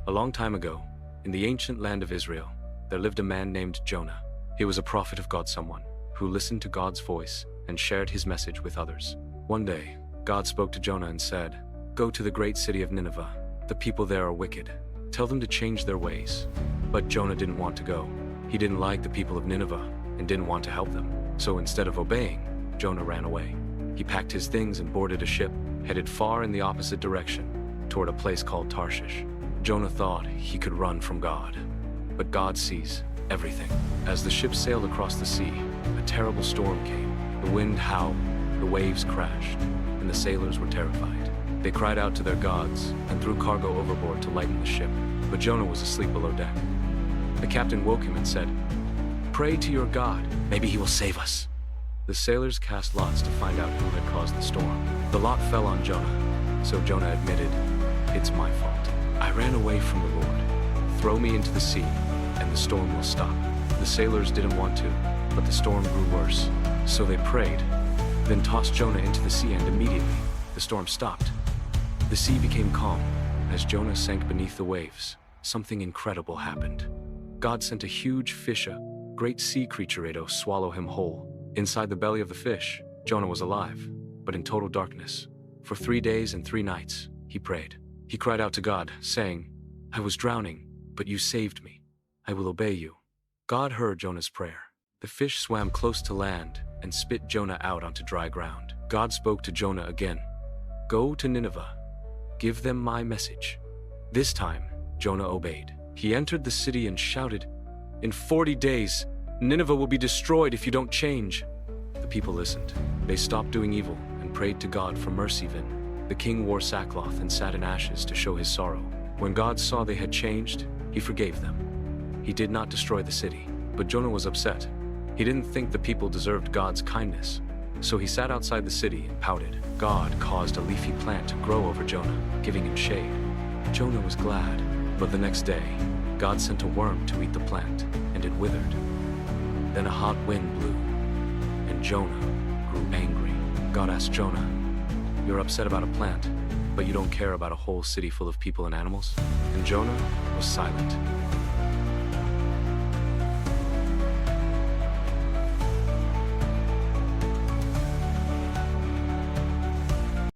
A long time ago, in the ancient land of Israel, there lived a man named Jonah. He was a prophet of God, someone who listened to God's voice and shared his message with others. One day, God spoke to Jonah and said, "Go to the great city of Nineveh. The people there are wicked. Tell them to change their ways." But Jonah didn't want to go. He didn't like the people of Nineveh and didn't want to help them. So instead of obeying, Jonah ran away. He packed his things and boarded a ship, headed far in the opposite direction, toward a place called Tarshish. Jonah thought he could run from God, but God sees everything. As the ship sailed across the sea, a terrible storm came. The wind howled, the waves crashed, and the sailors were terrified. They cried out to their gods and threw cargo overboard to lighten the ship, but Jonah was asleep below deck. The captain woke him and said, "Pray to your God, maybe he will save us." The sailors cast lots to find out who had caused the storm. The lot fell on Jonah, so Jonah admitted, "It's my fault. I ran away from the Lord. Throw me into the sea, and the storm will stop." The sailors didn't want to, but the storm grew worse, so they prayed, then tossed Jonah into the sea, and immediately the storm stopped. The sea became calm. As Jonah sank beneath the waves, something incredible happened. God sent a huge fish, a great sea creature, to swallow him whole. Inside the belly of the fish, Jonah was alive, but in total darkness. For 3 days and 3 nights, he prayed. He cried out to God, saying, "I was drowning, but you saved me. I will obey you." God heard Jonah's prayer. The fish swam close to land and spit Jonah out onto dry ground. God spoke to Jonah again. "Go to Nineveh. Give them my message." This time, Jonah obeyed. He entered the city and shouted, "In 40 days, Nineveh will be destroyed if you don't change." The people listened. They stopped doing evil and prayed to God for mercy. Then the king wore sackcloth and sat in ashes to show his sorrow. When God saw they had changed, he forgave them. He did not destroy the city, but Jonah was upset. He didn't think the people deserved God's kindness, so he sat outside the city and pouted. God caused a leafy plant to grow over Jonah, giving him shade. Jonah was glad, but the next day, God sent a worm to eat the plant, and it withered. Then a hot wind blew, and Jonah grew angry. God asked Jonah, "You're upset about a plant, but you don't care about a whole city full of people and animals?" And Jonah was silent.